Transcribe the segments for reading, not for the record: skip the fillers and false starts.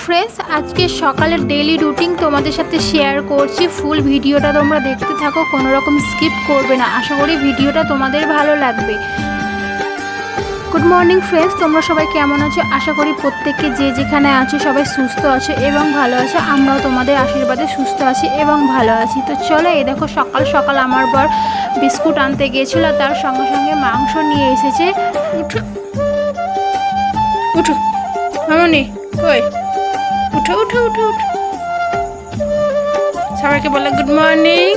Friends, আজকে সকালের daily routine তোমাদের সাথে শেয়ার করছি। ফুল ভিডিওটা তোমরা দেখতে থাকো, কোনো রকম স্কিপ করবে না। আশা করি ভিডিওটা তোমাদের ভালো লাগবে। গুড মর্নিং ফ্রেন্ডস, তোমরা সবাই কেমন আছো? আশা করি প্রত্যেককে যে যেখানে আছো সবাই সুস্থ আছো এবং ভালো আছো। আমরাও তোমাদের আশীর্বাদে সুস্থ আছি এবং ভালো আছি। তো চলো, এই দেখো সকাল সকাল আমার বর বিস্কুট আনতে গিয়েছিল, তার সঙ্গে সঙ্গে মাংস নিয়ে এসেছে। উঠো উঠো মামনি, কই? উঠো উঠো উঠো উঠো। সবাইকে বলো গুড মর্নিং,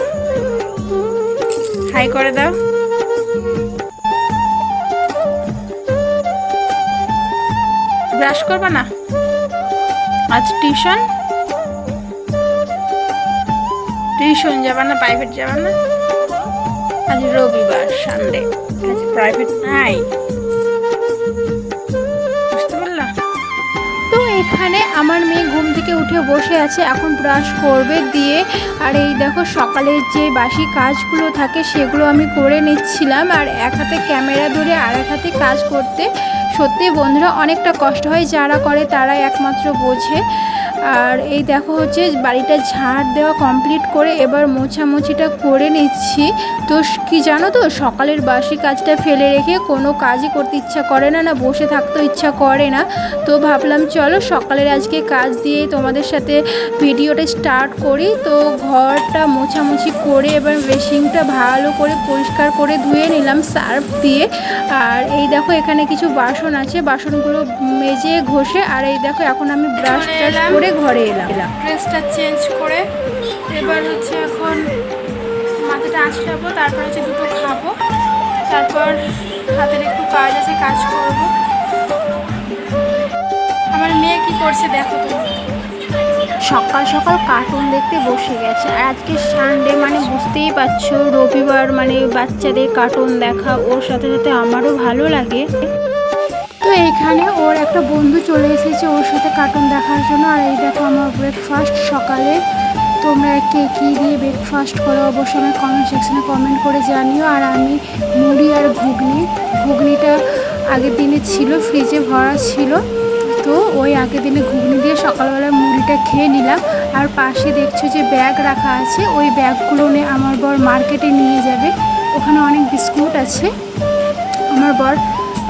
হাই করে দাও। ব্রাশ করবা না? আজ টিউশন যাবা না? প্রাইভেট যাবা না? আজ রবিবার, সানডে, আজ প্রাইভেট নাই। বুঝতে পারলা? তো এখানে আমার মেয়ে ঘুম থেকে উঠে বসে আছে, এখন ব্রাশ করবে দিয়ে। আর এই দেখো সকালের যে বাসি কাজগুলো থাকে সেগুলো আমি করে নিচ্ছিলাম। আর এক হাতে ক্যামেরা ধরে আর এক হাতে কাজ করতে সত্যি বন্ধুরা অনেকটা কষ্ট হয়, যারা করে তারা একমাত্র বোঝে। আর এই দেখো হচ্ছে বাড়িটা ঝাড় দেওয়া কমপ্লিট করে এবার মোছামুছিটা করে নিচ্ছি। তো কি জানো তো, সকালের বাসি কাজটা ফেলে রেখে কোনো কাজই করতে ইচ্ছা করে না, না বসে থাকতেও ইচ্ছা করে না। তো ভাবলাম চলো সকালের আজকে কাজ দিয়ে তোমাদের সাথে ভিডিওটা স্টার্ট করি। তো ঘরটা মোছামুছি করে এবার বেসিনটা ভালো করে পরিষ্কার করে ধুয়ে নিলাম সার্ফ দিয়ে। আর এই দেখো এখানে কিছু বাসন আছে, বাসনগুলো মেজে ঘষে। আর এই দেখো এখন আমি ব্রাশ করে ঘরে এলাম। ড্রেসটা চেঞ্জ করে এবার হচ্ছে এখন মাথাটা আঁচড়াবো, তারপর হচ্ছে দুটো খাবো, তারপর হাতের একটু কাজ আছে, কাজ করব। আমার মেয়ে কি করছে দেখো তো, সকাল সকাল কার্টুন দেখতে বসে গেছে। আর আজকে সানডে মানে বুঝতেই পারছো, রবিবার মানে বাচ্চাদের কার্টুন দেখা, ওর সাথে সাথে আমারও ভালো লাগে। তো এইখানে ওর একটা বন্ধু চলে এসেছে ওর সাথে কার্টুন দেখার জন্য। আর এই দেখো আমার ব্রেকফাস্ট সকালে। তোমরা কে কী দিয়ে ব্রেকফাস্ট করো অবশ্যই আমার কমেন্ট সেকশানে কমেন্ট করে জানিও। আর আমি মুড়ি আর ঘুগনিটা আগের দিনে ছিল, ফ্রিজে ভরা ছিল। তো ওই আগের দিনে ঘুগনি দিয়ে সকালবেলা মুড়িটা খেয়ে নিলাম। আর পাশে দেখছো যে ব্যাগ রাখা আছে, ওই ব্যাগগুলো নিয়ে আমার বর মার্কেটে নিয়ে যাবে। ওখানে অনেক বিস্কুট আছে। আমার বর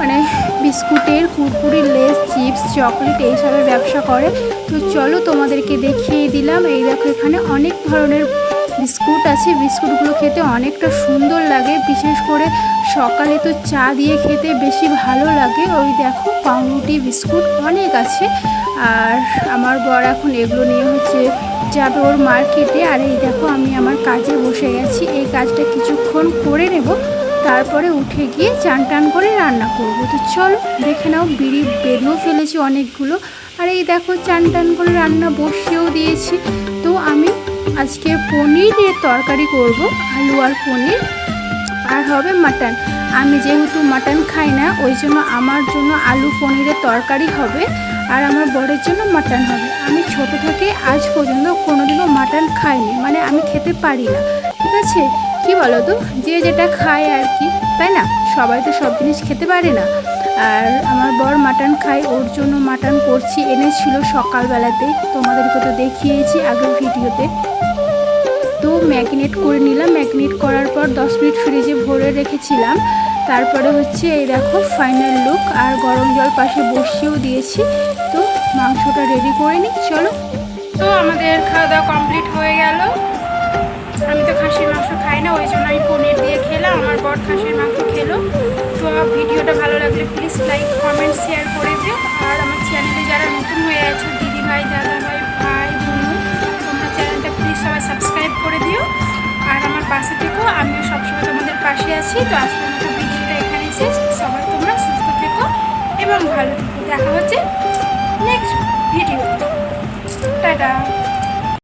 মানে বিস্কুটের, কুরকুরি, লেস, চিপস, চকলেট এইসবের ব্যবসা করে। তো চলো তোমাদেরকে দেখিয়ে দিলাম। এই দেখো এখানে অনেক ধরনের বিস্কুট আছে। বিস্কুটগুলো খেতে অনেকটা সুন্দর লাগে, বিশেষ করে সকালে তো চা দিয়ে খেতে বেশি ভালো লাগে। ওই দেখো পাউরুটি বিস্কুট অনেক আছে। আর আমার বর এখন এগুলো নিয়ে হচ্ছে যাবে ওর মার্কেটে। আর এই দেখো আমি আমার কাজে বসে গেছি, এই কাজটা কিছুক্ষণ করে নেব, তারপরে উঠে গিয়ে চান টান করে রান্না করব। তো চলো দেখে নাও, বিড়ি বেঁধেও ফেলেছি অনেকগুলো। আর এই দেখো চান টান করে রান্না বসিয়েও দিয়েছি। তো আমি আজকে পনিরের তরকারি করব, আলু আর পনির, আর হবে মাটন। আমি যেহেতু মাটন খাই না, ওই জন্য আমার জন্য আলু পনিরের তরকারি হবে, আর আমার বরের জন্য মাটন হবে। আমি ছোট থেকে আজ পর্যন্ত কোনোদিনও মাটন খাইনি, মানে আমি খেতে পারি না, ঠিক আছে? কি বলো তো, যে যেটা খায় আর কি, তাই না? সবাই তো সব জিনিস খেতে পারে না। আর আমার বর মাটন খায়, ওর জন্য মাটন করছি, এনেছিল সকালবেলাতেই, তোমাদেরকে তো দেখিয়েছি আগের ভিডিওতে। তো ম্যাগনেট করে নিলাম, ম্যাগনেট করার পর 10 মিনিট ফ্রিজে ভরে রেখেছিলাম। তারপরে হচ্ছে এই দেখো ফাইনাল লুক। আর গরম জল পাশে বসিয়েও দিয়েছি। তো মাংসটা রেডি করে নিই, চলো। তো আমাদের খাওয়া দাওয়া কমপ্লিট হয়ে গেল। আমি তো খাসির মাংস খাই না, ওই জন্য আমি পনির দিয়ে খেলাম, আমার বর খাসির মাংস খেলো। তো ভিডিওটা ভালো লাগলে প্লিজ লাইক, কমেন্ট, শেয়ার করে দিও। আর আমার চ্যানেলে যারা নতুন হয়ে আছো, দিদি ভাই, দাদা ভাই, ভাই বোন, তোমরা চ্যানেলটা প্লিজ সবাই সাবস্ক্রাইব করে দিও। আর আমার পাশে থেকো, আমিও সবসময় তোমাদের পাশে আছি। তো আজকের মতো ভিডিওটা এখানেই শেষ। সবাই তোমরা সুস্থ থেকো এবং ভালো থেকো। দেখা হচ্ছে নেক্সট ভিডিও। টাটা।